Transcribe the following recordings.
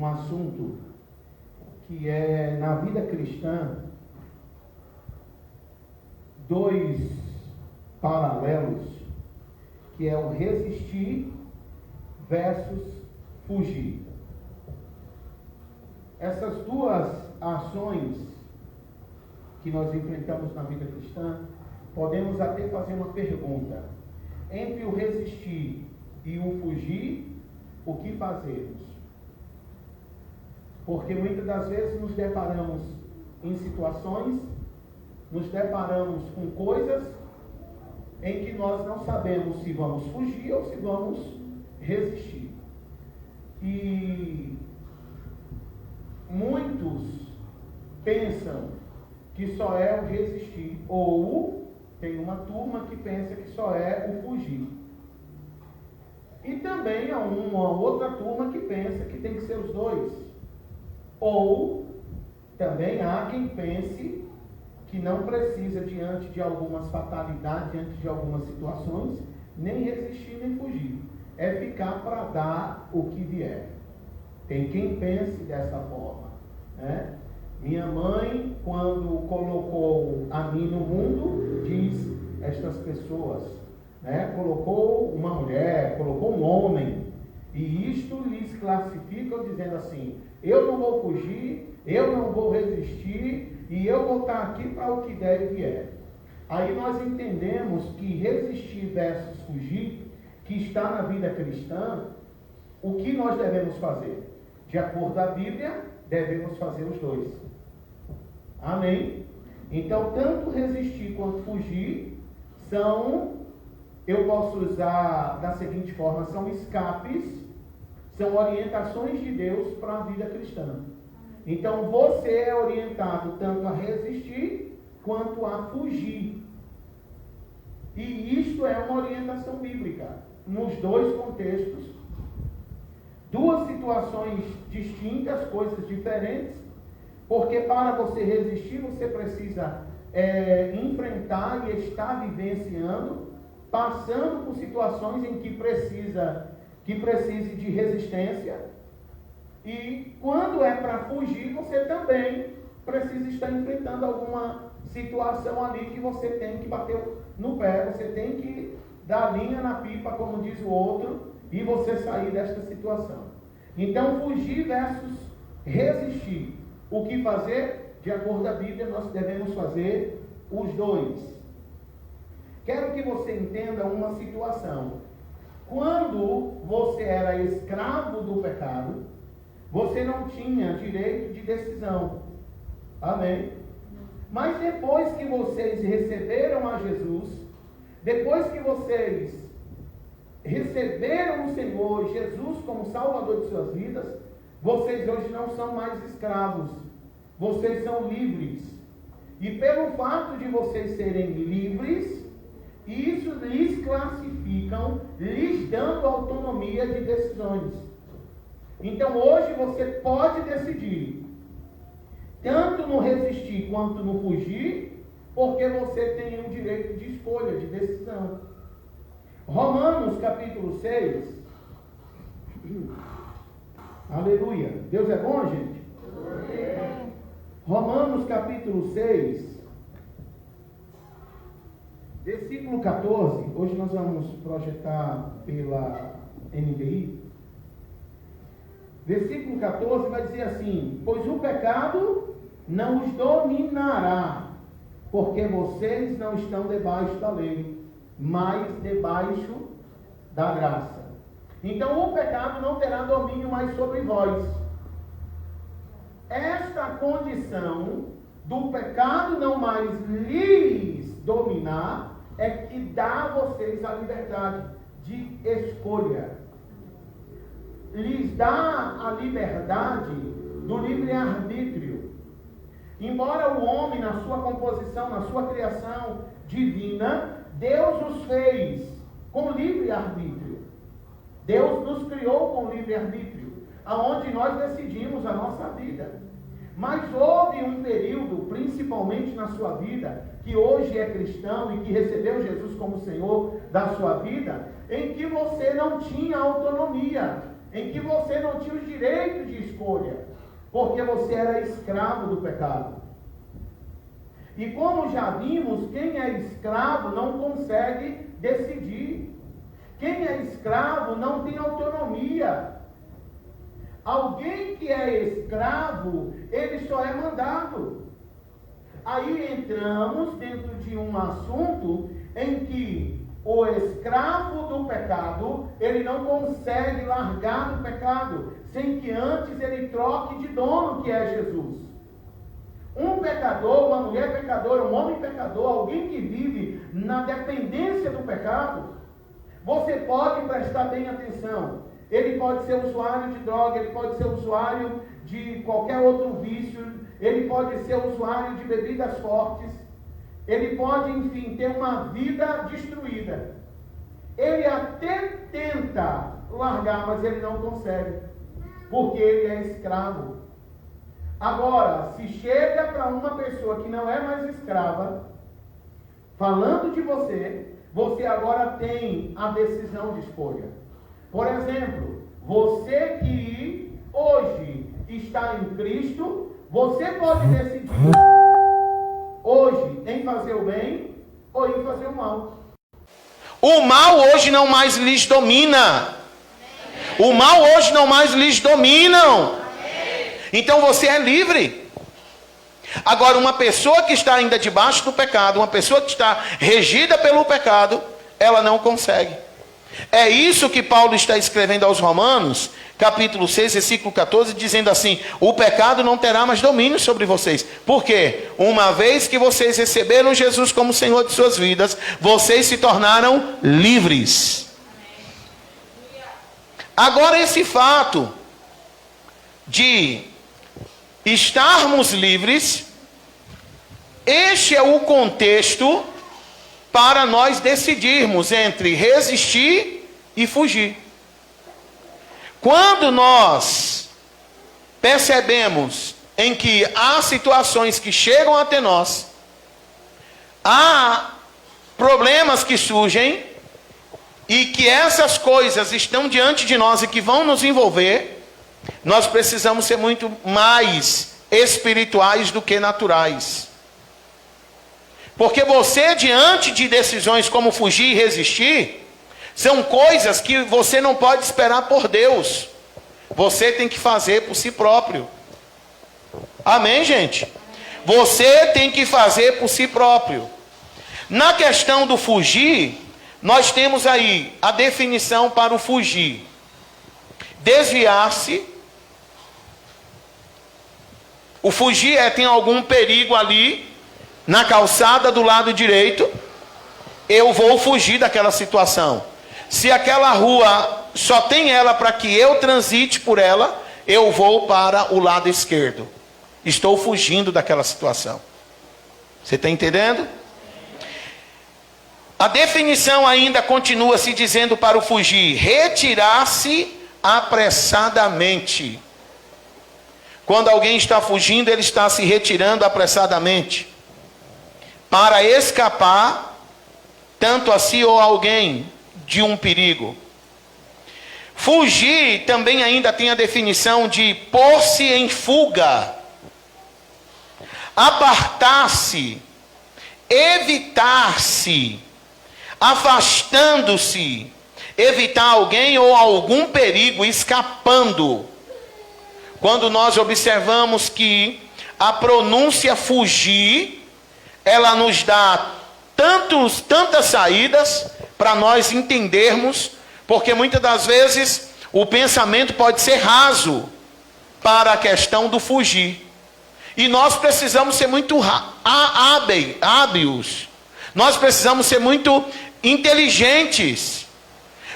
um assunto que é, na vida cristã, dois paralelos, que é o resistir versus fugir. Essas duas ações que nós enfrentamos na vida cristã, podemos até fazer uma pergunta: entre o resistir e o fugir, o que fazemos? Porque muitas das vezes nos deparamos em situações, nos deparamos com coisas em que nós não sabemos se vamos fugir ou se vamos resistir. E muitos pensam que só é o resistir, ou tem uma turma que pensa que só é o fugir. E também há uma outra turma que pensa que tem que ser os dois. Ou também há quem pense que não precisa, diante de algumas fatalidades, diante de algumas situações, nem resistir nem fugir. É ficar para dar o que vier. Tem quem pense dessa forma, né? Minha mãe, quando colocou a mim no mundo, diz estas pessoas, né? Colocou uma mulher, colocou um homem, e isto lhes classifica dizendo assim: eu não vou fugir, eu não vou resistir, e eu vou estar aqui para o que der e vier. Aí nós entendemos que resistir versus fugir, que está na vida cristã, o que nós devemos fazer? De acordo com a Bíblia, devemos fazer os dois. Amém? Então, tanto resistir quanto fugir são, eu posso usar da seguinte forma, são escapes, são orientações de Deus para a vida cristã. Então, você é orientado tanto a resistir quanto a fugir. E isto é uma orientação bíblica, nos dois contextos. Duas situações distintas, coisas diferentes, porque para você resistir, você precisa enfrentar e estar vivenciando, passando por situações em que precise de resistência. E quando é para fugir, você também precisa estar enfrentando alguma situação ali que você tem que bater no pé, você tem que dar linha na pipa, como diz o outro, e você sair desta situação. Então, fugir versus resistir. O que fazer? De acordo com a Bíblia, nós devemos fazer os dois. Quero que você entenda uma situação. Quando você era escravo do pecado, você não tinha direito de decisão. Amém? Mas depois que vocês receberam a Jesus, depois que vocês receberam o Senhor Jesus como Salvador de suas vidas, vocês hoje não são mais escravos, vocês são livres. E pelo fato de vocês serem livres, isso lhes classificam, lhes dando autonomia de decisões. Então hoje você pode decidir, tanto no resistir quanto no fugir, porque você tem o direito de escolha, de decisão. Romanos capítulo 6. Aleluia. Deus é bom, gente? Romanos capítulo 6, versículo 14. Hoje nós vamos projetar pela NVI. Versículo 14 vai dizer assim: pois o pecado não os dominará, porque vocês não estão debaixo da lei, mas debaixo da graça. Então o pecado não terá domínio mais sobre vós. Esta condição do pecado não mais lhes dominar é que dá a vocês a liberdade de escolha. Lhes dá a liberdade do livre-arbítrio. Embora o homem, na sua composição, na sua criação divina, Deus os fez com livre-arbítrio. Deus nos criou com livre-arbítrio, aonde nós decidimos a nossa vida. Mas houve um período, principalmente na sua vida, que hoje é cristão e que recebeu Jesus como Senhor da sua vida, em que você não tinha autonomia. em que você não tinha o direito de escolha, porque você era escravo do pecado. E como já vimos, quem é escravo não consegue decidir. Quem é escravo não tem autonomia. Alguém que é escravo, ele só é mandado. Aí entramos dentro de um assunto em que o escravo do pecado, ele não consegue largar o pecado, sem que antes ele troque de dono, que é Jesus. Um pecador, uma mulher pecadora, um homem pecador, alguém que vive na dependência do pecado, você pode prestar bem atenção. Ele pode ser usuário de droga, ele pode ser usuário de qualquer outro vício, ele pode ser usuário de bebidas fortes, ele pode, enfim, ter uma vida destruída. Ele até tenta largar, mas ele não consegue, porque ele é escravo. Agora, se chega para uma pessoa que não é mais escrava, falando de você, você agora tem a decisão de escolha. Por exemplo, você que hoje está em Cristo, você pode decidir hoje em fazer o bem ou em fazer o mal. O mal hoje não mais lhes domina. O mal hoje não mais lhes dominam. Então você é livre. Agora, uma pessoa que está ainda debaixo do pecado, uma pessoa que está regida pelo pecado, ela não consegue. É isso que Paulo está escrevendo aos Romanos, capítulo 6, versículo 14, dizendo assim: o pecado não terá mais domínio sobre vocês. Por quê? Uma vez que vocês receberam Jesus como Senhor de suas vidas, vocês se tornaram livres. Agora, esse fato de estarmos livres, este é o contexto para nós decidirmos entre resistir e fugir. Quando nós percebemos em que há situações que chegam até nós, há problemas que surgem, e que essas coisas estão diante de nós e que vão nos envolver, nós precisamos ser muito mais espirituais do que naturais. Porque você, diante de decisões como fugir e resistir, são coisas que você não pode esperar por Deus. Você tem que fazer por si próprio. Amém, gente? Você tem que fazer por si próprio. Na questão do fugir, nós temos aí a definição para o fugir: desviar-se. O fugir tem algum perigo ali na calçada do lado direito, eu vou fugir daquela situação. Se aquela rua só tem ela para que eu transite por ela, eu vou para o lado esquerdo. Estou fugindo daquela situação. Você está entendendo? A definição ainda continua se dizendo para o fugir: retirar-se apressadamente. Quando alguém está fugindo, ele está se retirando apressadamente, para escapar, tanto a si ou a alguém, de um perigo. Fugir também ainda tem a definição de pôr-se em fuga, apartar-se, evitar-se, afastando-se, evitar alguém ou algum perigo, escapando. Quando nós observamos que a pronúncia fugir, ela nos dá tantas saídas para nós entendermos, porque muitas das vezes o pensamento pode ser raso para a questão do fugir. E nós precisamos ser muito hábeis, nós precisamos ser muito inteligentes,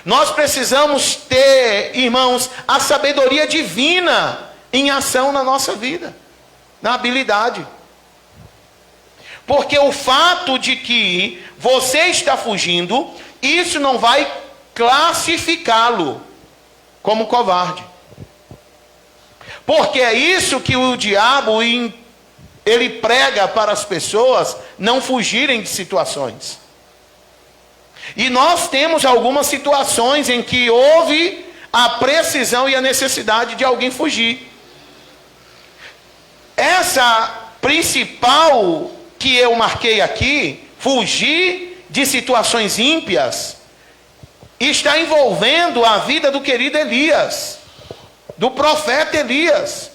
nós precisamos ter, irmãos, a sabedoria divina em ação na nossa vida, na habilidade. Porque o fato de que você está fugindo, isso não vai classificá-lo como covarde. Porque é isso que o diabo, ele prega para as pessoas não fugirem de situações. E nós temos algumas situações em que houve a precisão e a necessidade de alguém fugir. Essa principal que eu marquei aqui, fugir de situações ímpias, está envolvendo a vida do querido Elias, do profeta Elias.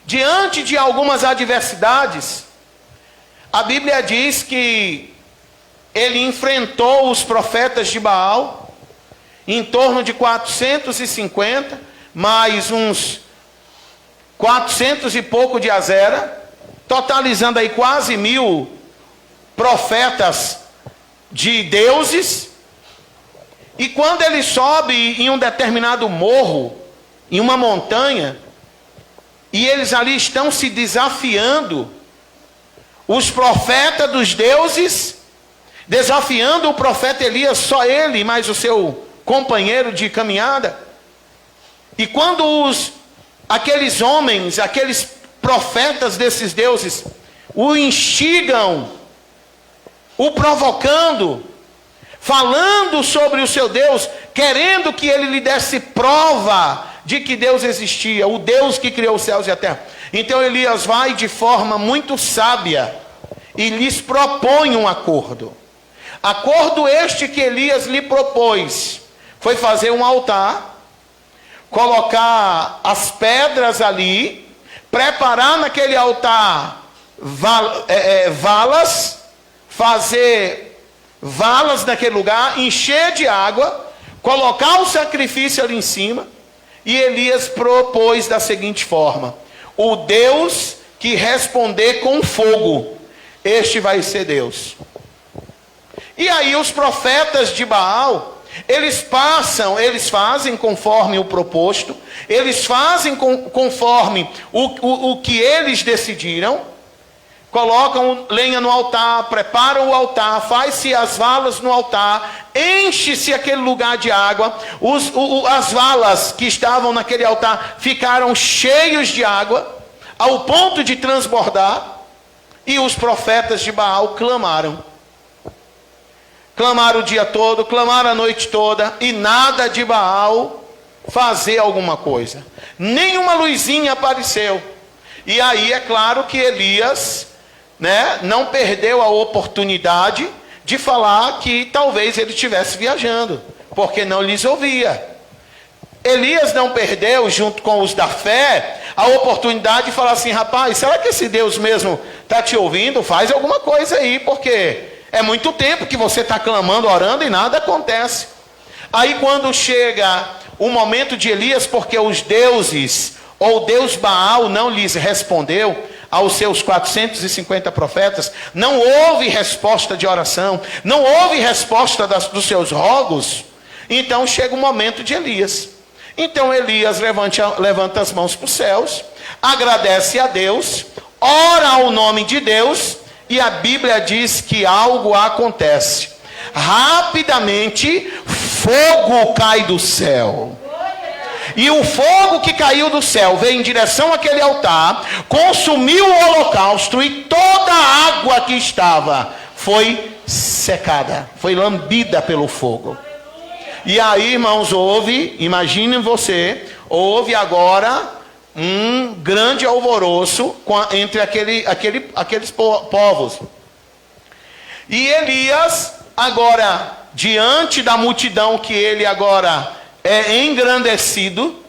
Diante de algumas adversidades, a Bíblia diz que ele enfrentou os profetas de Baal, em torno de 450, mais uns 400 e pouco de Azera, totalizando aí quase 1000 profetas de deuses. E quando ele sobe em um determinado morro, em uma montanha, e eles ali estão se desafiando, os profetas dos deuses, desafiando o profeta Elias, só ele, mais o seu companheiro de caminhada. E quando aqueles homens, aqueles profetas desses deuses, o instigam, o provocando, falando sobre o seu Deus, querendo que ele lhe desse prova de que Deus existia, o Deus que criou os céus e a terra. Então Elias vai de forma muito sábia e lhes propõe um acordo. Acordo este que Elias lhe propôs foi fazer um altar, colocar as pedras ali, preparar naquele altar valas, fazer valas naquele lugar, encher de água, colocar o sacrifício ali em cima. E Elias propôs da seguinte forma: o Deus que responder com fogo, este vai ser Deus. E aí os profetas de Baal, eles fazem conforme o proposto, eles fazem conforme o que eles decidiram, colocam lenha no altar, preparam o altar, faz-se as valas no altar, enche-se aquele lugar de água, as valas que estavam naquele altar ficaram cheios de água, ao ponto de transbordar, e os profetas de Baal clamaram. Clamaram o dia todo, clamaram a noite toda, e nada de Baal fazer alguma coisa. Nenhuma luzinha apareceu. E aí é claro que Elias, não perdeu a oportunidade de falar que talvez ele estivesse viajando, porque não lhes ouvia. Elias não perdeu, junto com os da fé, a oportunidade de falar assim: rapaz, será que esse Deus mesmo está te ouvindo? Faz alguma coisa aí, porque é muito tempo que você está clamando, orando e nada acontece. Aí quando chega o momento de Elias, porque os deuses, ou Deus Baal não lhes respondeu, aos seus 450 profetas, não houve resposta de oração, não houve resposta dos seus rogos, então chega o momento de Elias. Então Elias levanta as mãos para os céus, agradece a Deus, ora ao nome de Deus, e a Bíblia diz que algo acontece. Rapidamente, fogo cai do céu. E o fogo que caiu do céu veio em direção àquele altar, consumiu o holocausto, e toda a água que estava foi secada, foi lambida pelo fogo. E aí, irmãos, imaginem você, houve agora um grande alvoroço entre aqueles povos. E Elias, agora, diante da multidão que ele agora é engrandecido,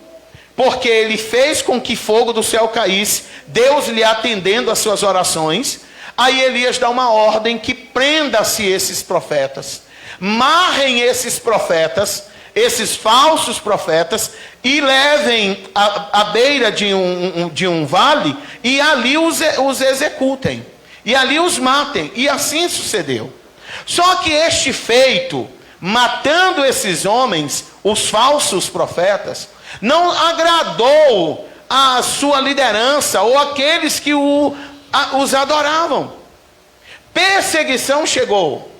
porque ele fez com que fogo do céu caísse, Deus lhe atendendo às suas orações. Aí Elias dá uma ordem que prenda-se esses profetas, marrem esses profetas, esses falsos profetas, e levem à beira de um vale, e ali os executem, e ali os matem. E assim sucedeu. Só que este feito, matando esses homens, os falsos profetas, não agradou a sua liderança, ou aqueles que os adoravam. Perseguição chegou,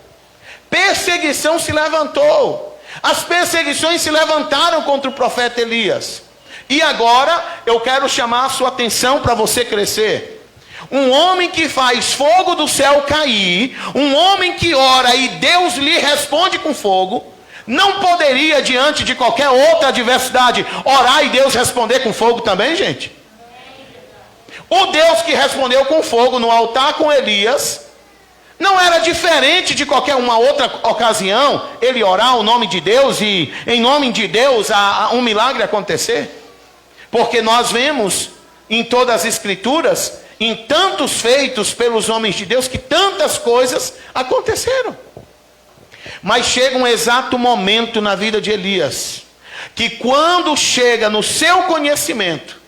perseguição se levantou, as perseguições se levantaram contra o profeta Elias. E agora eu quero chamar a sua atenção para você crescer. Um homem que faz fogo do céu cair, um homem que ora e Deus lhe responde com fogo, não poderia, diante de qualquer outra adversidade, orar e Deus responder com fogo também, gente? O Deus que respondeu com fogo no altar com Elias, não era diferente de qualquer uma outra ocasião, ele orar o nome de Deus e em nome de Deus um milagre acontecer? Porque nós vemos em todas as escrituras, em tantos feitos pelos homens de Deus, que tantas coisas aconteceram. Mas chega um exato momento na vida de Elias, que quando chega no seu conhecimento,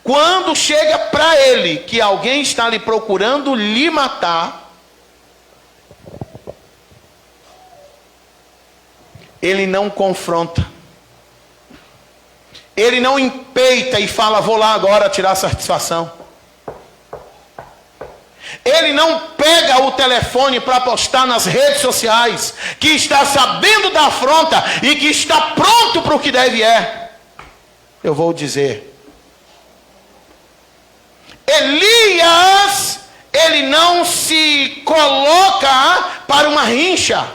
quando chega para ele que alguém está lhe procurando lhe matar, ele não confronta, ele não empeita e fala, vou lá agora tirar satisfação. Ele não pega o telefone para postar nas redes sociais, que está sabendo da afronta e que está pronto para o que deve é. Eu vou dizer, Elias, ele não se coloca para uma rincha.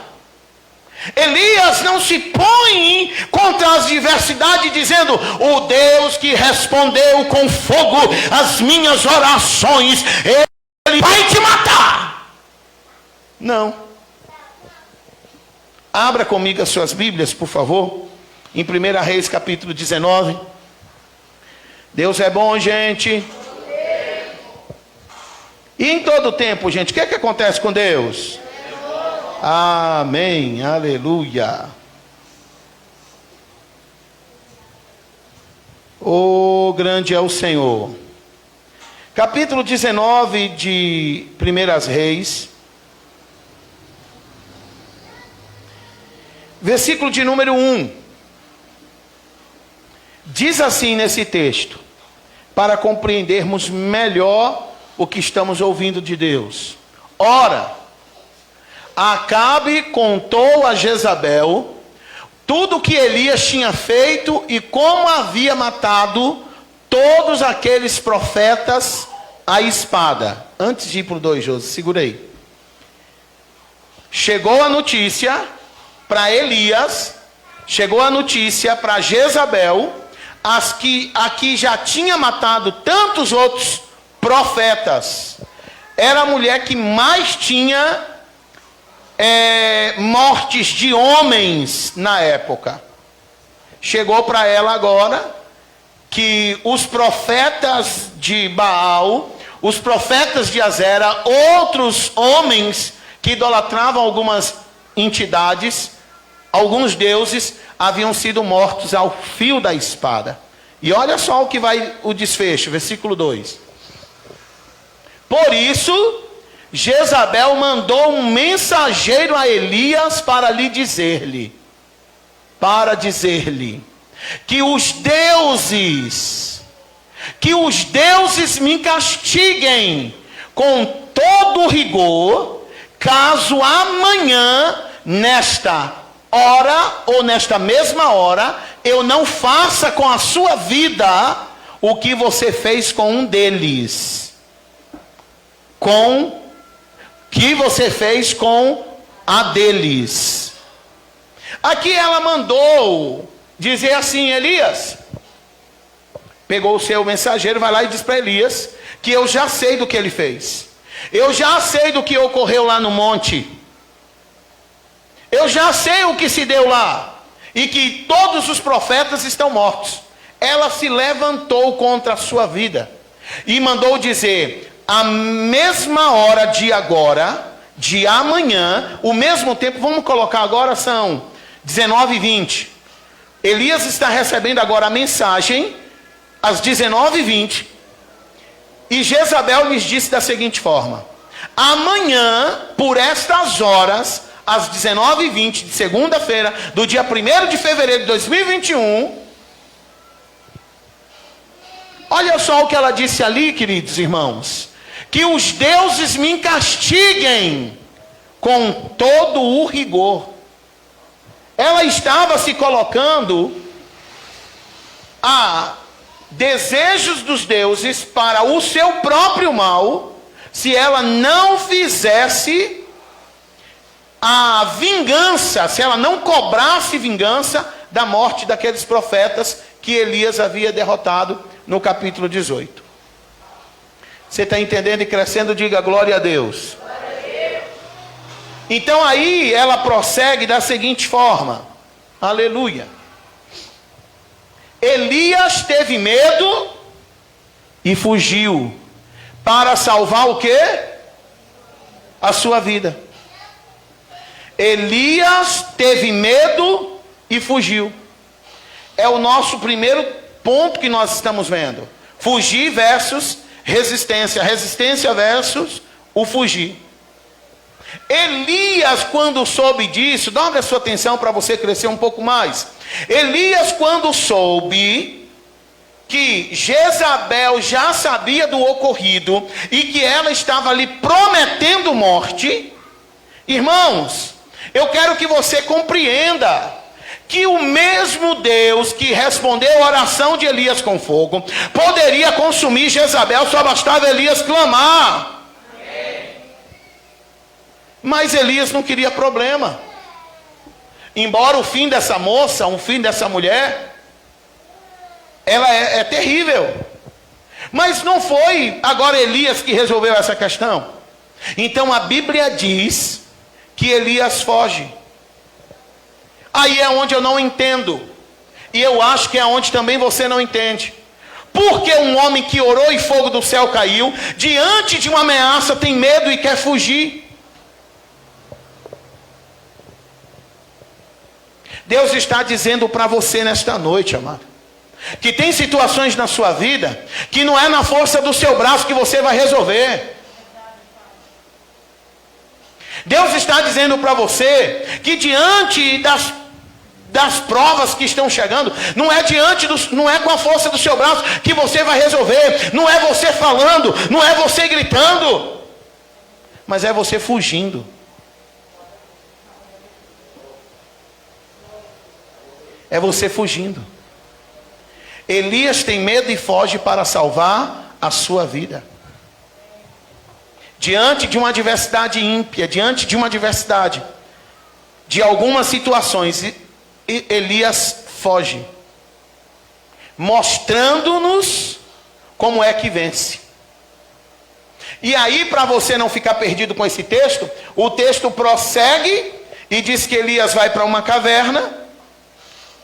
Elias não se põe contra as adversidades dizendo, o Deus que respondeu com fogo as minhas orações, ele vai te matar. Não. Abra comigo as suas Bíblias, por favor, em 1 Reis capítulo 19. Deus é bom, gente. E em todo tempo, gente, o que é que acontece com Deus? Amém, aleluia. Oh, grande é o Senhor. Capítulo 19 de 1 Reis, versículo de número 1. Diz assim nesse texto, para compreendermos melhor o que estamos ouvindo de Deus. Ora, Acabe contou a Jezabel tudo o que Elias tinha feito e como havia matado todos aqueles profetas à espada. Antes de ir para o 2, Josi, segura aí. Chegou a notícia para Elias, chegou a notícia para Jezabel, aqui já tinha matado tantos outros profetas. Era a mulher que mais tinha mortes de homens na época. Chegou para ela agora que os profetas de Baal, os profetas de Azera, outros homens que idolatravam algumas entidades, alguns deuses, haviam sido mortos ao fio da espada. E olha só o que vai o desfecho, versículo 2. Por isso, Jezabel mandou um mensageiro a Elias para dizer-lhe que os deuses me castiguem com todo rigor, caso amanhã, nesta hora ou nesta mesma hora, eu não faça com a sua vida o que você fez com um deles. Que você fez com a deles. Aqui ela mandou dizer assim, Elias, pegou o seu mensageiro, vai lá e diz para Elias, que eu já sei do que ele fez. Eu já sei do que ocorreu lá no monte. Eu já sei o que se deu lá. E que todos os profetas estão mortos. Ela se levantou contra a sua vida. E mandou dizer, a mesma hora de agora, de amanhã, o mesmo tempo, vamos colocar agora, são 19h20. Elias está recebendo agora a mensagem, às 19h20. E Jezabel lhes disse da seguinte forma, amanhã, por estas horas, às 19h20 de segunda-feira, do dia 1º de fevereiro de 2021, olha só o que ela disse ali, queridos irmãos, que os deuses me castiguem com todo o rigor. Ela estava se colocando a desejos dos deuses para o seu próprio mal, se ela não fizesse a vingança, se ela não cobrasse vingança da morte daqueles profetas que Elias havia derrotado no capítulo 18. Você está entendendo e crescendo? Diga glória a Deus. Então aí ela prossegue da seguinte forma. Aleluia. Elias teve medo e fugiu para salvar o quê? A sua vida. Elias teve medo e fugiu. É o nosso primeiro ponto que nós estamos vendo. Fugir versus resistência. Resistência versus o fugir. Elias, quando soube disso, dá a sua atenção para você crescer um pouco mais. Elias, quando soube que Jezabel já sabia do ocorrido e que ela estava ali prometendo morte, irmãos, eu quero que você compreenda que o mesmo Deus que respondeu a oração de Elias com fogo, poderia consumir Jezabel, só bastava Elias clamar. Mas Elias não queria problema. Embora o fim dessa moça, o fim dessa mulher, ela é terrível. Mas não foi agora Elias que resolveu essa questão. Então a Bíblia diz que Elias foge. Aí é onde eu não entendo. E eu acho que é onde também você não entende. Porque um homem que orou e fogo do céu caiu, diante de uma ameaça tem medo e quer fugir. Deus está dizendo para você nesta noite, amado, que tem situações na sua vida que não é na força do seu braço que você vai resolver. Deus está dizendo para você que diante das provas que estão chegando, não é com a força do seu braço que você vai resolver, não é você falando, não é você gritando, mas é você fugindo. É você fugindo. Elias tem medo e foge para salvar a sua vida. Diante de uma adversidade ímpia, diante de uma adversidade, de algumas situações, Elias foge, mostrando-nos como é que vence. E aí, para você não ficar perdido com esse texto, o texto prossegue e diz que Elias vai para uma caverna,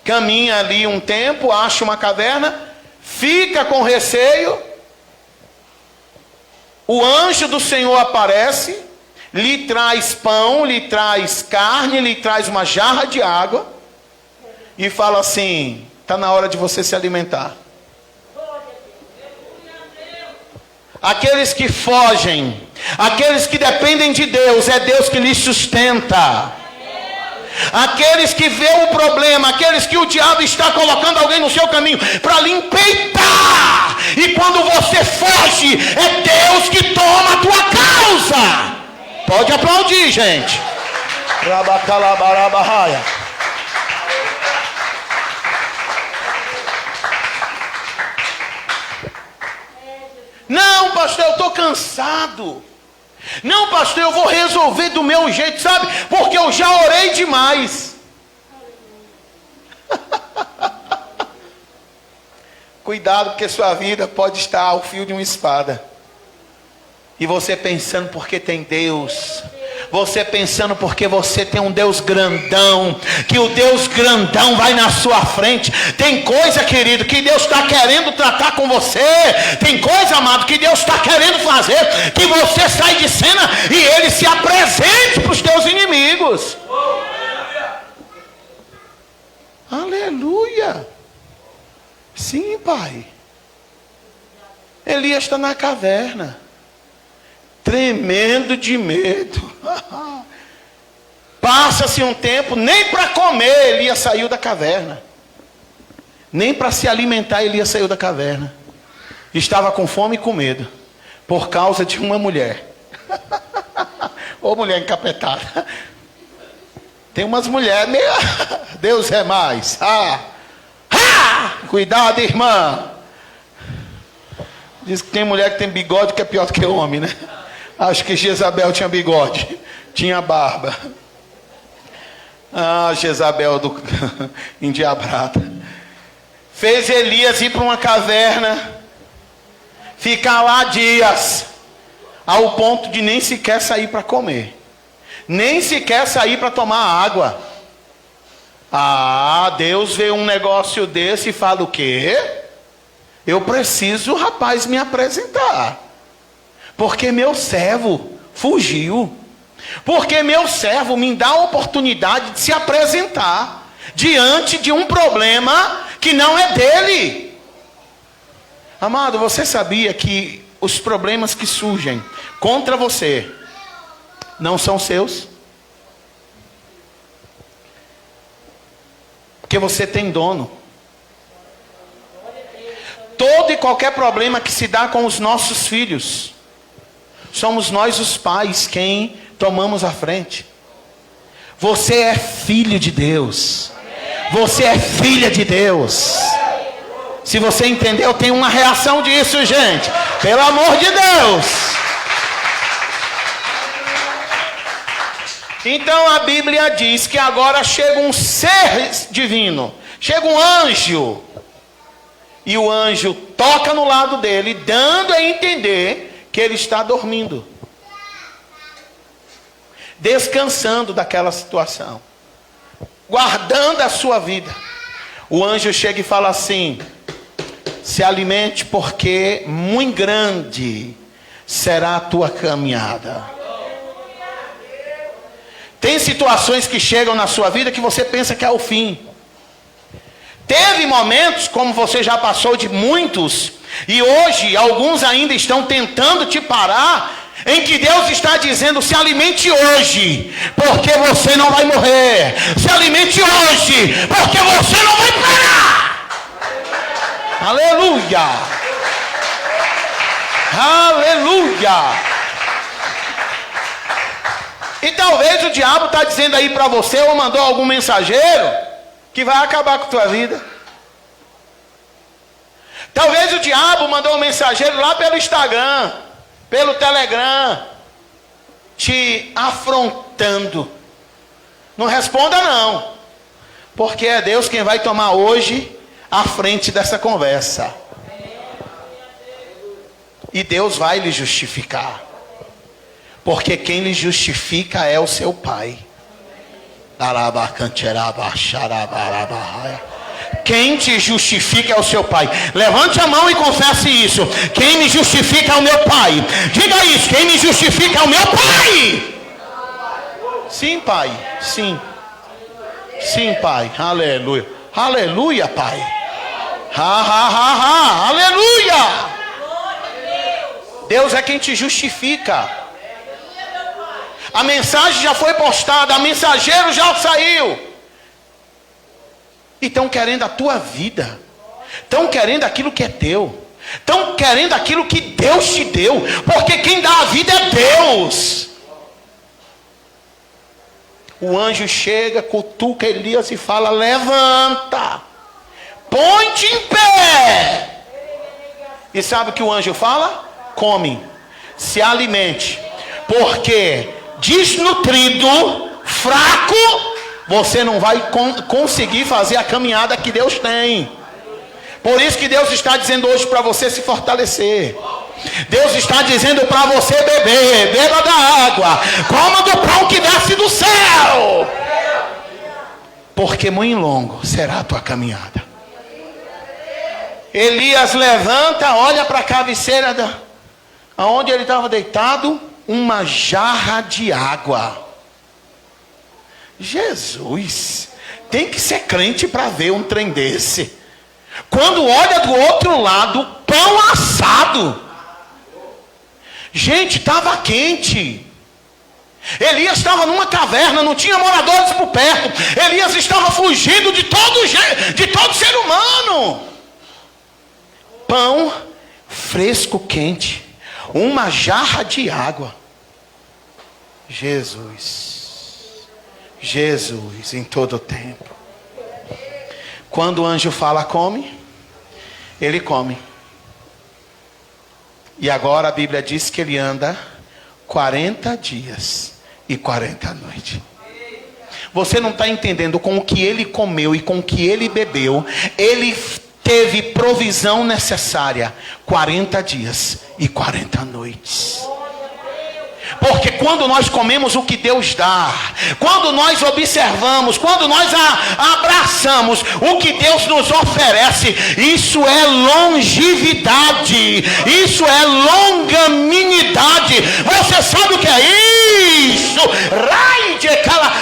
caminha ali um tempo, acha uma caverna, fica com receio. O anjo do Senhor aparece, lhe traz pão, lhe traz carne, lhe traz uma jarra de água e fala assim: está na hora de você se alimentar. Aqueles que fogem, aqueles que dependem de Deus, é Deus que lhes sustenta. Aqueles que vê o problema, aqueles que o diabo está colocando alguém no seu caminho para lhe empeitar, e quando você foge, é Deus que toma a tua causa. Pode aplaudir, gente. Não, pastor, eu estou cansado. Não, pastor, eu vou resolver do meu jeito, sabe? Porque eu já orei demais. Cuidado, porque sua vida pode estar ao fio de uma espada. E você pensando porque tem Deus. Você pensando porque você tem um Deus grandão, que o Deus grandão vai na sua frente. Tem coisa, querido, que Deus está querendo tratar com você. Tem coisa, amado, que Deus está querendo fazer, que você sai de cena e Ele se apresente para os teus inimigos. Aleluia. Sim, Pai. Elias está na caverna, tremendo de medo. Passa-se um tempo, nem para comer Elias saiu da caverna, nem para se alimentar Elias saiu da caverna. Estava com fome e com medo, por causa de uma mulher. Ô mulher encapetada. Tem umas mulheres meio... Deus é mais. Cuidado, irmã. Diz que tem mulher que tem bigode que é pior do que homem, né? Acho que Jezabel tinha bigode, tinha barba. Ah, Jezabel endiabrada. Fez Elias ir para uma caverna, ficar lá dias, ao ponto de nem sequer sair para comer, nem sequer sair para tomar água. Ah, Deus vê um negócio desse e fala o quê? Eu preciso, rapaz, me apresentar, porque meu servo fugiu, porque meu servo me dá a oportunidade de se apresentar diante de um problema que não é dele. Amado, você sabia que os problemas que surgem contra você não são seus? Porque você tem dono. Todo e qualquer problema que se dá com os nossos filhos, somos nós os pais quem tomamos a frente. Você é filho de Deus. Você é filha de Deus. Se você entendeu, tem uma reação disso, gente. Pelo amor de Deus. Então a Bíblia diz que agora chega um ser divino, chega um anjo, e o anjo toca no lado dele, dando a entender que ele está dormindo, descansando daquela situação, guardando a sua vida. O anjo chega e fala assim: se alimente, porque muito grande será a tua caminhada. Tem situações que chegam na sua vida que você pensa que é o fim. Teve momentos, como você já passou de muitos, e hoje alguns ainda estão tentando te parar, em que Deus está dizendo: se alimente hoje, porque você não vai morrer. Se alimente hoje, porque você não vai parar. Aleluia. Aleluia. E talvez o diabo está dizendo aí para você, ou mandou algum mensageiro, que vai acabar com a tua vida. Talvez o diabo mandou um mensageiro lá pelo Instagram, pelo Telegram, te afrontando. Não responda não, porque é Deus quem vai tomar hoje a frente dessa conversa. E Deus vai lhe justificar, porque quem lhe justifica é o seu Pai. Quem te justifica é o seu Pai. Levante a mão e confesse isso. Quem me justifica é o meu Pai. Diga isso: quem me justifica é o meu Pai. Sim, Pai. Sim. Sim, Pai. Aleluia. Aleluia, Pai. Aleluia. Deus é quem te justifica. A mensagem já foi postada, a mensageiro já saiu. E estão querendo a tua vida. Estão querendo aquilo que é teu. Estão querendo aquilo que Deus te deu. Porque quem dá a vida é Deus. O anjo chega, cutuca Elias e fala: levanta, põe-te em pé. E sabe o que o anjo fala? Come, se alimente, porque desnutrido, fraco, você não vai conseguir fazer a caminhada que Deus tem. Por isso que Deus está dizendo hoje para você se fortalecer. Deus está dizendo para você beber, beba da água, coma do pão que desce do céu, porque muito longo será a tua caminhada. Elias levanta, olha para a cabeceira aonde ele estava deitado, uma jarra de água. Jesus, tem que ser crente para ver um trem desse. Quando olha do outro lado, pão assado. Gente, estava quente. Elias estava numa caverna, não tinha moradores por perto. Elias estava fugindo de todo ser humano. Pão fresco, quente, uma jarra de água. Jesus em todo o tempo. Quando o anjo fala come, ele come. E agora a Bíblia diz que ele anda 40 dias e 40 noites. Você não está entendendo. Com o que ele comeu e com o que ele bebeu, ele teve provisão necessária 40 dias e 40 noites. Porque quando nós comemos o que Deus dá, quando nós observamos, quando nós abraçamos o que Deus nos oferece, isso é longevidade, isso é longanimidade. Você sabe o que é isso?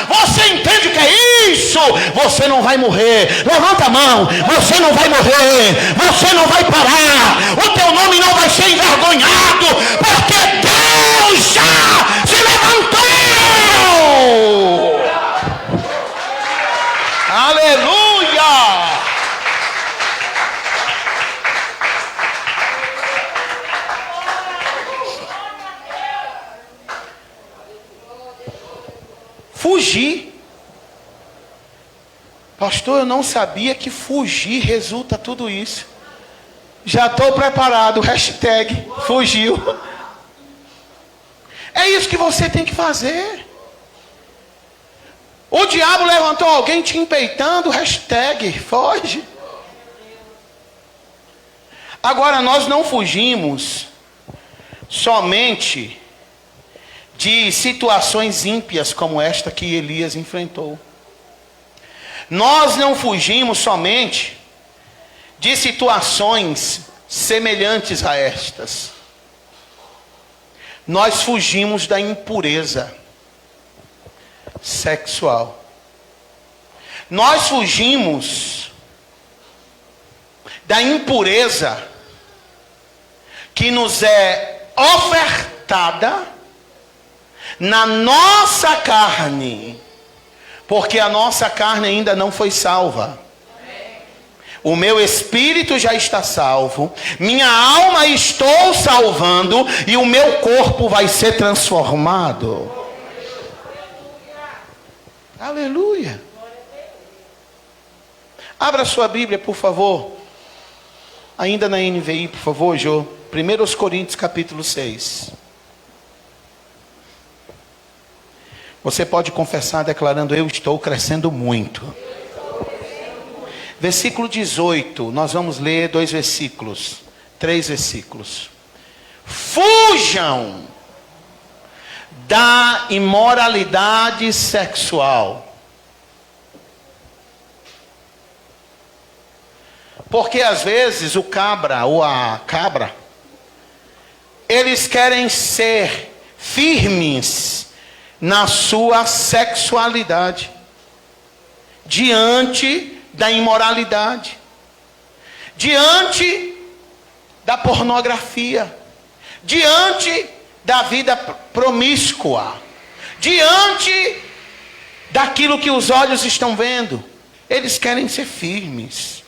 Você entende o que é isso? Você não vai morrer. Levanta a mão. Você não vai morrer. Você não vai parar. O teu nome não vai ser envergonhado, porque Deus já se levantou. Aleluia. Fugir. Pastor, eu não sabia que fugir resulta tudo isso. Já estou preparado. Hashtag fugiu. É isso que você tem que fazer. O diabo levantou alguém te empeitando. Hashtag foge. Agora nós não fugimos somente de situações ímpias como esta que Elias enfrentou. Nós não fugimos somente de situações semelhantes a estas. Nós fugimos da impureza sexual. Nós fugimos da impureza que nos é ofertada na nossa carne, porque a nossa carne ainda não foi salva. O meu espírito já está salvo, minha alma estou salvando e o meu corpo vai ser transformado. Aleluia. Abra sua Bíblia, por favor. Ainda na NVI, por favor, Jô. 1 Coríntios capítulo 6. Você pode confessar declarando: eu estou crescendo muito. Versículo 18, nós vamos ler 3 versículos. Fujam da imoralidade sexual. Porque às vezes o cabra ou a cabra, eles querem ser firmes na sua sexualidade, diante da imoralidade, diante da pornografia, diante da vida promíscua, diante daquilo que os olhos estão vendo. Eles querem ser firmes,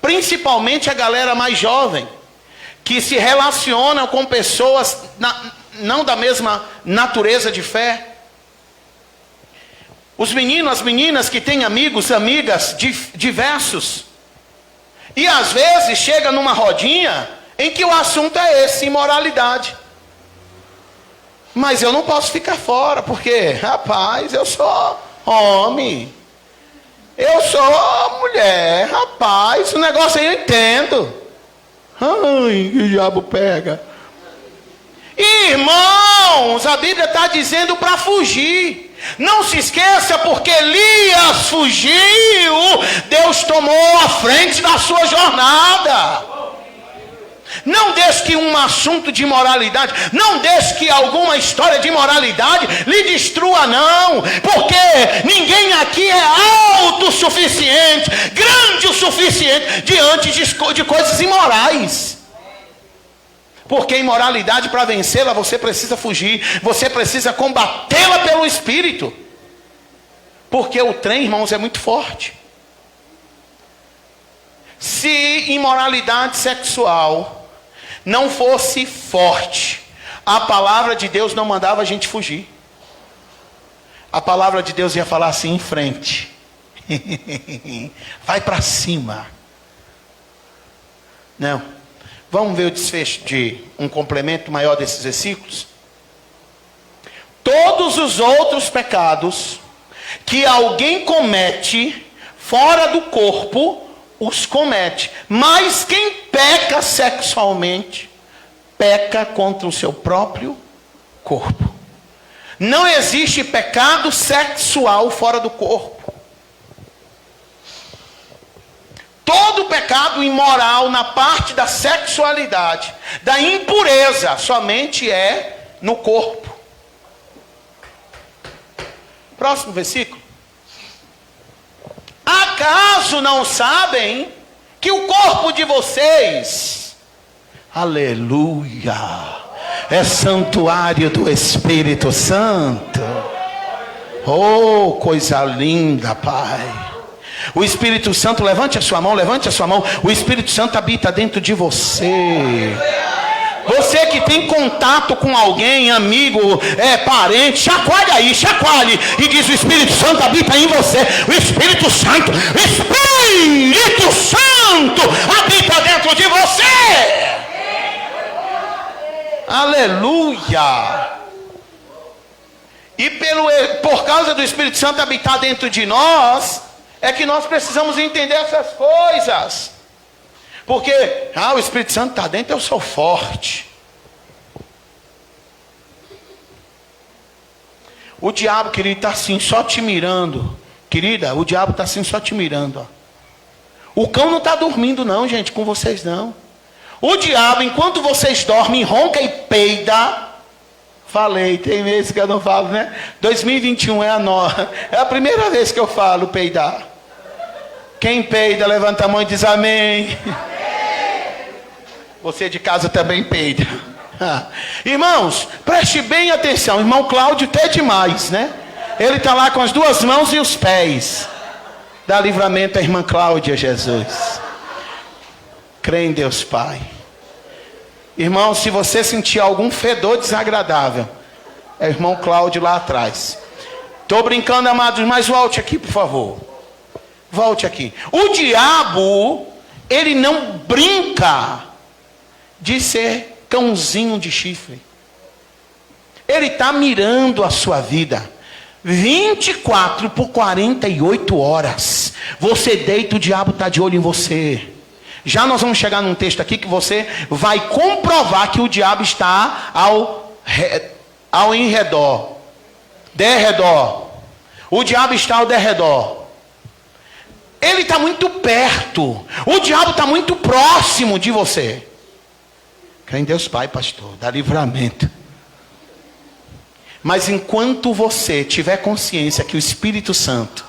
principalmente a galera mais jovem, que se relaciona com pessoas não da mesma natureza de fé. Os meninos, as meninas que têm amigos, amigas diversos. E às vezes chega numa rodinha em que o assunto é esse, imoralidade. Mas eu não posso ficar fora, porque, rapaz, eu sou homem. Eu sou mulher, rapaz, o negócio aí eu entendo. Ai, que o diabo pega. Irmãos, a Bíblia está dizendo para fugir. Não se esqueça, porque Elias fugiu, Deus tomou a frente da sua jornada. Não deixe que um assunto de moralidade, não deixe que alguma história de moralidade lhe destrua, não. Porque ninguém aqui é autossuficiente, grande o suficiente diante de coisas imorais. Porque imoralidade, para vencê-la, você precisa fugir. Você precisa combatê-la pelo Espírito. Porque o trem, irmãos, é muito forte. Se imoralidade sexual não fosse forte, a palavra de Deus não mandava a gente fugir. A palavra de Deus ia falar assim: em frente. Vai para cima. Não. Vamos ver o desfecho de um complemento maior desses versículos. Todos os outros pecados que alguém comete fora do corpo, os comete. Mas quem peca sexualmente, peca contra o seu próprio corpo. Não existe pecado sexual fora do corpo. Todo pecado imoral na parte da sexualidade, da impureza, somente é no corpo. Próximo versículo. Acaso não sabem que o corpo de vocês, aleluia, é santuário do Espírito Santo? Oh, coisa linda, Pai. O Espírito Santo, levante a sua mão, levante a sua mão. O Espírito Santo habita dentro de você. Você que tem contato com alguém, amigo, parente, chacoalhe e diz: o Espírito Santo habita em você. O Espírito Santo habita dentro de você. Aleluia. E por causa do Espírito Santo habitar dentro de nós, é que nós precisamos entender essas coisas. Porque, o Espírito Santo está dentro, eu sou forte. O diabo, querido, está assim, só te mirando. Querida, o diabo está assim, só te mirando. Ó. O cão não está dormindo não, gente, com vocês não. O diabo, enquanto vocês dormem, ronca e peida. Falei, tem meses que eu não falo, né? 2021 é a primeira vez que eu falo peidar. Quem peida, levanta a mão e diz amém. Você de casa também peida. Irmãos, preste bem atenção. Irmão Cláudio até demais, né? Ele está lá com as duas mãos e os pés. Dá livramento à irmã Cláudia, Jesus. Crê em Deus Pai. Irmão, se você sentir algum fedor desagradável, é o irmão Cláudio lá atrás. Estou brincando, amados, mas volte aqui, por favor. Volte aqui. O diabo, ele não brinca de ser cãozinho de chifre. Ele está mirando a sua vida 24 por 48 horas. Você deita, o diabo está de olho em você. Já nós vamos chegar num texto aqui que você vai comprovar que o diabo está ao derredor. O diabo está ao derredor. Ele está muito perto. O diabo está muito próximo de você. Crê em Deus Pai, pastor, dá livramento. Mas enquanto você tiver consciência que o Espírito Santo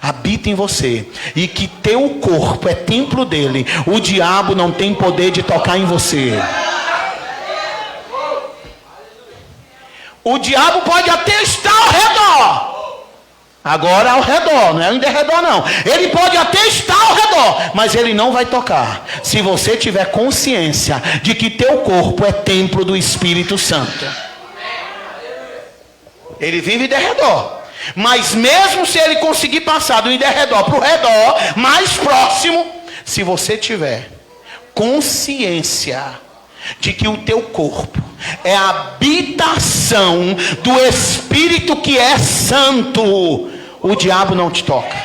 habita em você e que teu corpo é templo dele, o diabo não tem poder de tocar em você. O diabo pode até estar ao redor. Agora ao redor, não é em derredor não. Ele pode até estar ao redor, mas ele não vai tocar. Se você tiver consciência de que teu corpo é templo do Espírito Santo. Ele vive em derredor. Mas mesmo se ele conseguir passar do derredor para o redor, mais próximo, se você tiver consciência de que o teu corpo é a habitação do Espírito que é santo, o diabo não te toca.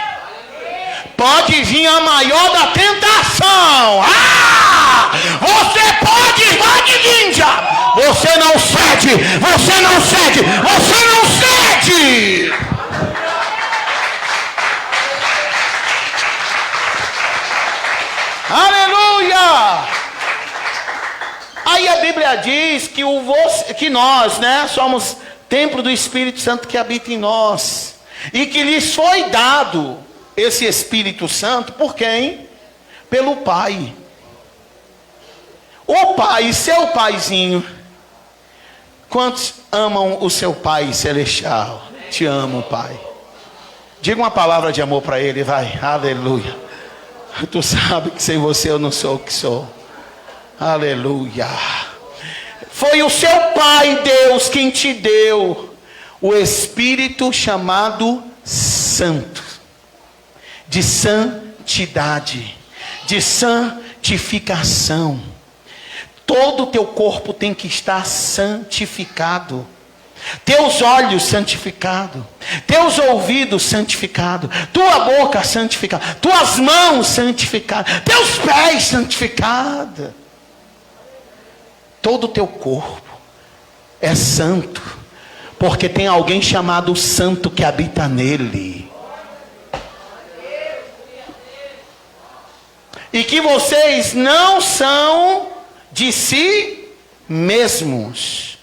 Pode vir a maior da tentação. Você pode invadir, diabo. Você não cede, você não cede, você não cede. Aleluia. Aí a Bíblia diz que nós, né, somos templo do Espírito Santo que habita em nós. E que lhes foi dado esse Espírito Santo por quem? Pelo Pai. O Pai, seu paizinho. Quantos amam o seu Pai celestial? Te amo, Pai. Diga uma palavra de amor para ele, vai. Aleluia. Tu sabe que sem você eu não sou o que sou. Aleluia. Foi o seu Pai, Deus, quem te deu o Espírito chamado Santo, de santidade, de santificação. Todo o teu corpo tem que estar santificado. teus olhos santificados, teus ouvidos santificados, tua boca santificada, tuas mãos santificadas, teus pés santificados. Todo o teu corpo é santo, porque tem alguém chamado Santo que habita nele. E que vocês não são de si mesmos.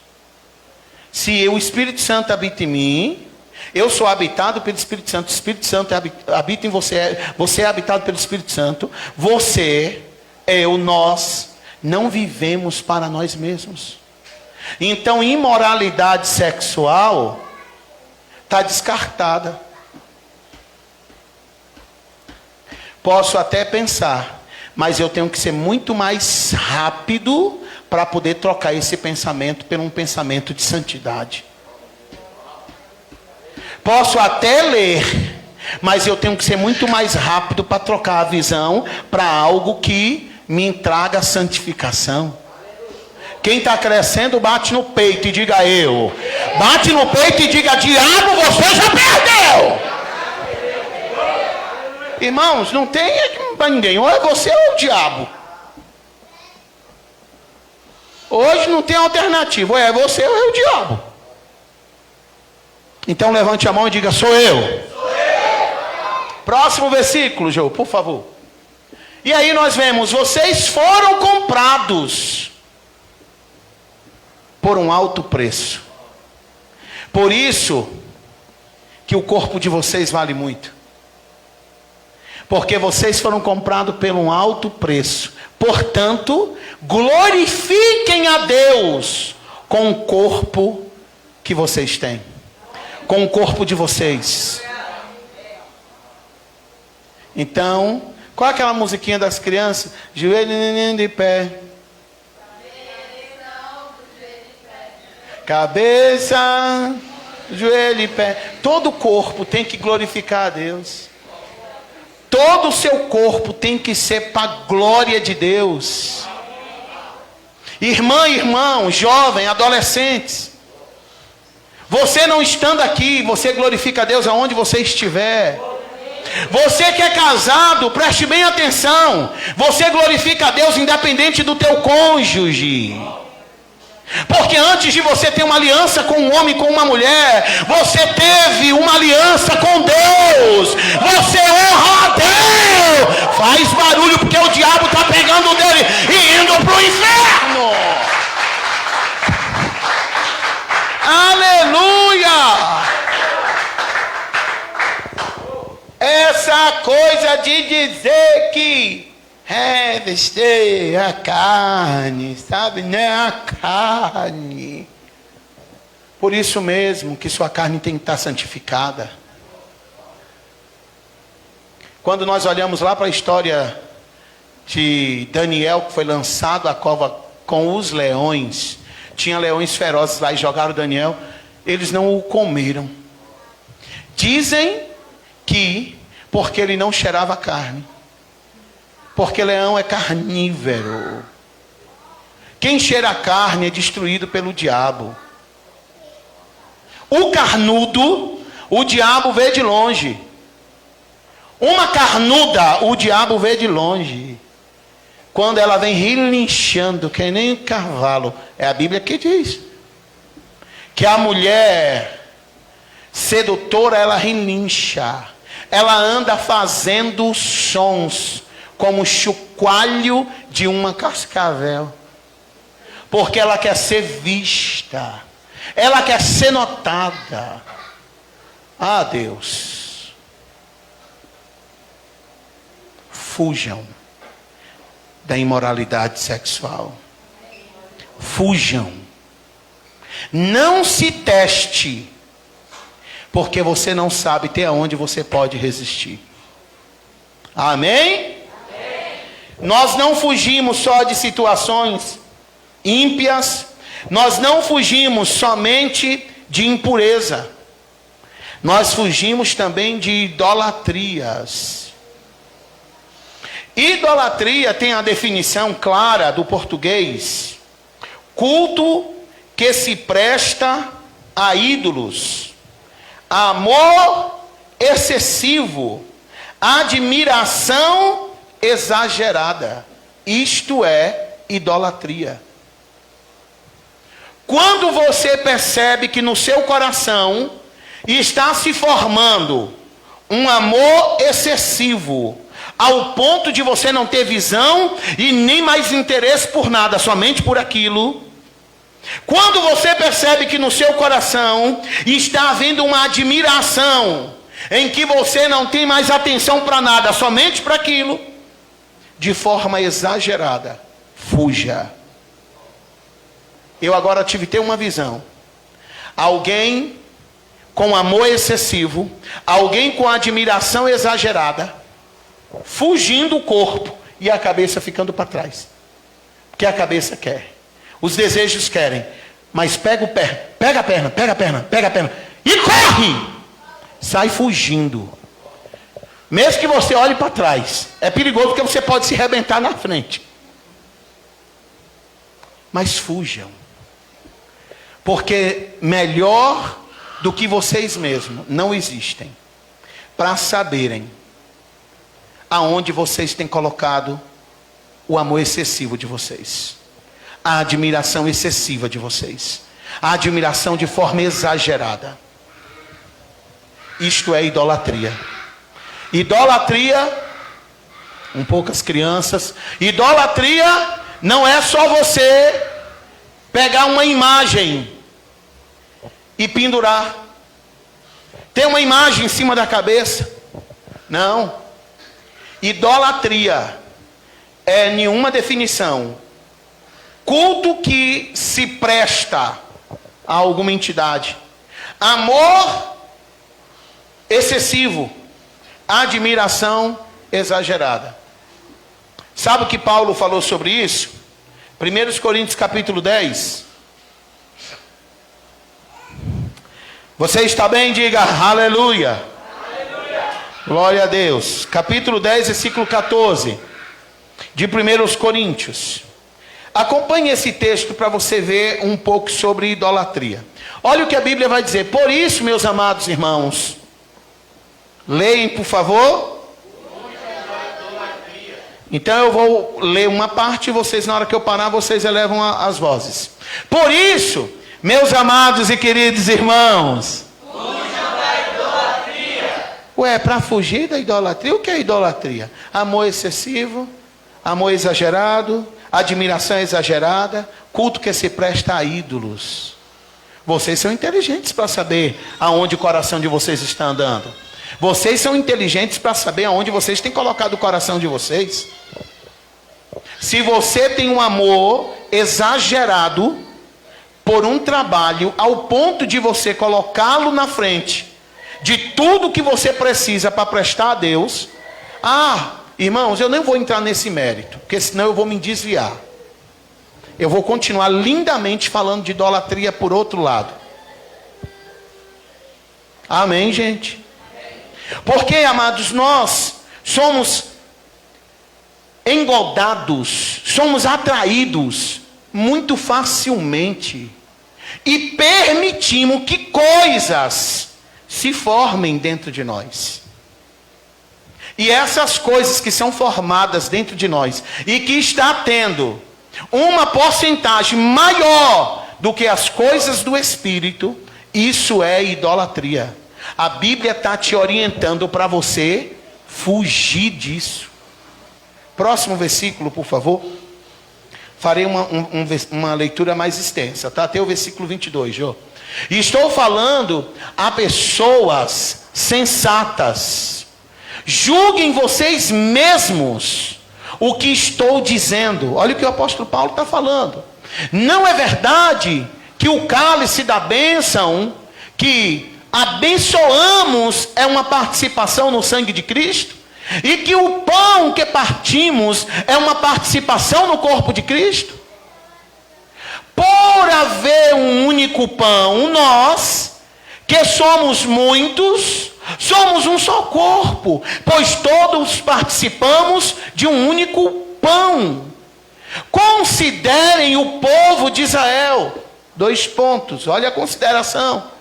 Se o Espírito Santo habita em mim, eu sou habitado pelo Espírito Santo, o Espírito Santo habita em você, você é habitado pelo Espírito Santo, você, eu, nós, não vivemos para nós mesmos. Então, imoralidade sexual está descartada. Posso até pensar, mas eu tenho que ser muito mais rápido para poder trocar esse pensamento por um pensamento de santidade. Posso até ler, mas eu tenho que ser muito mais rápido para trocar a visão para algo que me traga santificação. Quem está crescendo, bate no peito e diga eu. Bate no peito e diga, diabo, você já perdeu. Irmãos, não tem para ninguém. Ou é você ou é o diabo. Hoje não tem alternativa. Ou é você ou é o diabo. Então levante a mão e diga, sou eu. Sou eu. Próximo versículo, João, por favor. E aí nós vemos, vocês foram comprados por um alto preço. Por isso que o corpo de vocês vale muito. Porque vocês foram comprados por um alto preço. Portanto, glorifiquem a Deus com o corpo que vocês têm. Com o corpo de vocês. Então, qual é aquela musiquinha das crianças? Joelho de pé. Cabeça, joelho e pé. Todo o corpo tem que glorificar a Deus. Todo o seu corpo tem que ser para a glória de Deus. Irmã, irmão, jovem, adolescentes. Você não estando aqui, você glorifica a Deus aonde você estiver. Você que é casado, preste bem atenção. Você glorifica a Deus independente do teu cônjuge. Porque antes de você ter uma aliança com um homem, com uma mulher, você teve uma aliança com Deus. Você honra a Deus. Faz barulho porque o diabo está pegando dele e indo para o inferno. Aleluia. Essa coisa de dizer que vestir a carne, sabe? Não é a carne. Por isso mesmo que sua carne tem que estar santificada. Quando nós olhamos lá para a história de Daniel, que foi lançado à cova com os leões, tinha leões ferozes lá e jogaram Daniel, eles não o comeram. Dizem que porque ele não cheirava carne. Porque leão é carnívoro. Quem cheira carne é destruído pelo diabo. O carnudo, o diabo vê de longe. Uma carnuda, o diabo vê de longe. Quando ela vem relinchando, que nem um cavalo. É a Bíblia que diz. Que a mulher sedutora, ela relincha. Ela anda fazendo sons. Como o chocalho de uma cascavel. Porque ela quer ser vista. Ela quer ser notada. Ah, Deus. Fujam da imoralidade sexual. Fujam. Não se teste. Porque você não sabe até onde você pode resistir. Amém? Nós não fugimos só de situações ímpias. Nós não fugimos somente de impureza. Nós fugimos também de idolatrias. Idolatria tem a definição clara do português: culto que se presta a ídolos, amor excessivo, admiração exagerada. Isto é idolatria. Quando você percebe que no seu coração está se formando um amor excessivo, ao ponto de você não ter visão e nem mais interesse por nada, somente por aquilo. Quando você percebe que no seu coração está havendo uma admiração, em que você não tem mais atenção para nada, somente para aquilo, de forma exagerada, fuja. Eu agora tive ter uma visão. Alguém com amor excessivo, alguém com admiração exagerada, fugindo o corpo e a cabeça ficando para trás. Porque a cabeça quer, os desejos querem, mas pega a perna e corre! Sai fugindo. Mesmo que você olhe para trás, é perigoso porque você pode se arrebentar na frente. Mas fujam. Porque melhor do que vocês mesmos não existem para saberem aonde vocês têm colocado o amor excessivo de vocês, a admiração excessiva de vocês, a admiração de forma exagerada. Isto é idolatria. Idolatria, um poucas crianças, idolatria não é só você pegar uma imagem e pendurar, ter uma imagem em cima da cabeça. Não. Idolatria é nenhuma definição. Culto que se presta a alguma entidade. Amor excessivo. Admiração exagerada. Sabe o que Paulo falou sobre isso? 1 Coríntios capítulo 10. Você está bem? Diga aleluia. Aleluia. Glória a Deus. Capítulo 10, versículo 14. De 1 Coríntios. Acompanhe esse texto para você ver um pouco sobre idolatria. Olha o que a Bíblia vai dizer. Por isso, meus amados irmãos, leem, por favor. Então eu vou ler uma parte e vocês, na hora que eu parar, vocês elevam as vozes. Por isso, meus amados e queridos irmãos, fujam da idolatria. Ué, para fugir da idolatria, o que é idolatria? Amor excessivo, amor exagerado, admiração exagerada, culto que se presta a ídolos. Vocês são inteligentes para saber aonde o coração de vocês está andando. Vocês são inteligentes para saber aonde vocês têm colocado o coração de vocês. Se você tem um amor exagerado por um trabalho, ao ponto de você colocá-lo na frente de tudo que você precisa para prestar a Deus. Irmãos, eu nem vou entrar nesse mérito, porque senão eu vou me desviar. Eu vou continuar lindamente falando de idolatria por outro lado. Amém, gente? Porque, amados, nós somos engoldados, somos atraídos muito facilmente e permitimos que coisas se formem dentro de nós. E essas coisas que são formadas dentro de nós e que está tendo uma porcentagem maior do que as coisas do Espírito, isso é idolatria. A Bíblia está te orientando para você fugir disso. Próximo versículo, por favor. Farei uma leitura mais extensa, tá? Até o versículo 22, Jô. E estou falando a pessoas sensatas. Julguem vocês mesmos o que estou dizendo. Olha o que o apóstolo Paulo está falando. Não é verdade que o cálice da bênção que abençoamos é uma participação no sangue de Cristo? E que o pão que partimos é uma participação no corpo de Cristo? Por haver um único pão, nós, que somos muitos, somos um só corpo, pois todos participamos de um único pão. Considerem o povo de Israel. 2 pontos, olha a consideração.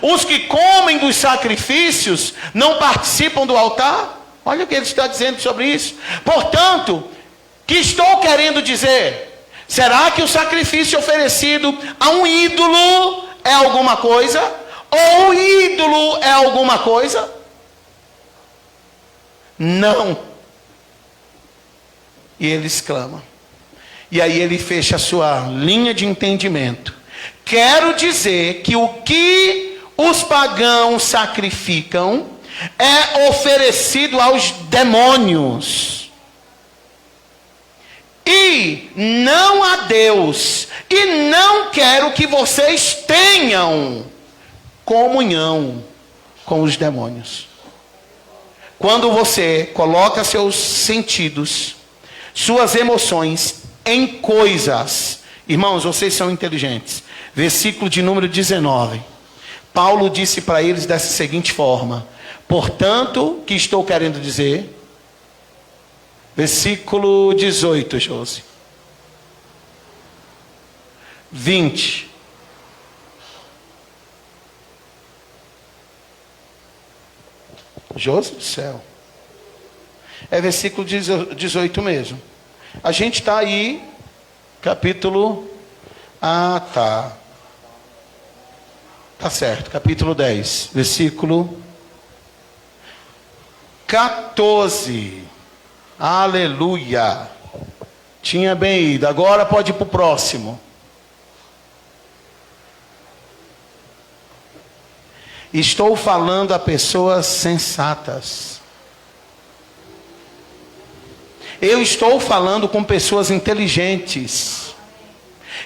Os que comem dos sacrifícios não participam do altar? Olha o que ele está dizendo sobre isso. Portanto, o que estou querendo dizer? Será que o sacrifício oferecido a um ídolo é alguma coisa? Ou o ídolo é alguma coisa? Não. E ele exclama. E aí ele fecha a sua linha de entendimento. Quero dizer que o que os pagãos sacrificam é oferecido aos demônios. E não a Deus. E não quero que vocês tenham comunhão com os demônios. Quando você coloca seus sentidos, suas emoções em coisas, irmãos, vocês são inteligentes. Versículo de número 19. Paulo disse para eles dessa seguinte forma: portanto, o que estou querendo dizer? Versículo 18, Josi. 20. Josi do céu. É versículo 18 mesmo. A gente está aí, capítulo... Ah, tá. Tá certo, capítulo 10, versículo 14. Aleluia. Tinha bem ido, agora pode ir para o próximo. Estou falando a pessoas sensatas. Eu estou falando com pessoas inteligentes.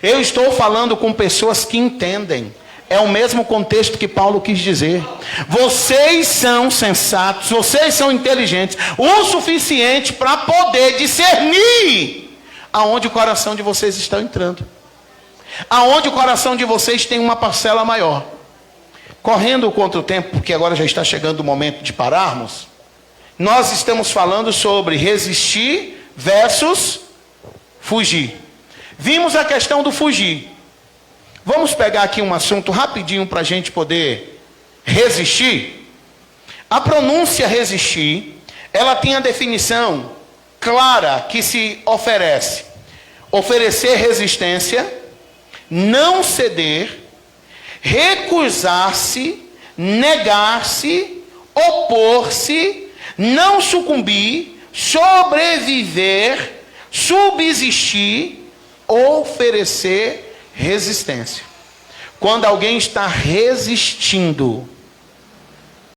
Eu estou falando com pessoas que entendem. É o mesmo contexto que Paulo quis dizer. Vocês são sensatos, vocês são inteligentes o suficiente para poder discernir aonde o coração de vocês está entrando, aonde o coração de vocês tem uma parcela maior. Correndo contra o tempo, porque agora já está chegando o momento de pararmos, nós estamos falando sobre resistir versus fugir. Vimos a questão do fugir. Vamos pegar aqui um assunto rapidinho para a gente poder resistir. A pronúncia resistir, ela tem a definição clara que se oferece. Oferecer resistência, não ceder, recusar-se, negar-se, opor-se, não sucumbir, sobreviver, subsistir, oferecer resistência. Quando alguém está resistindo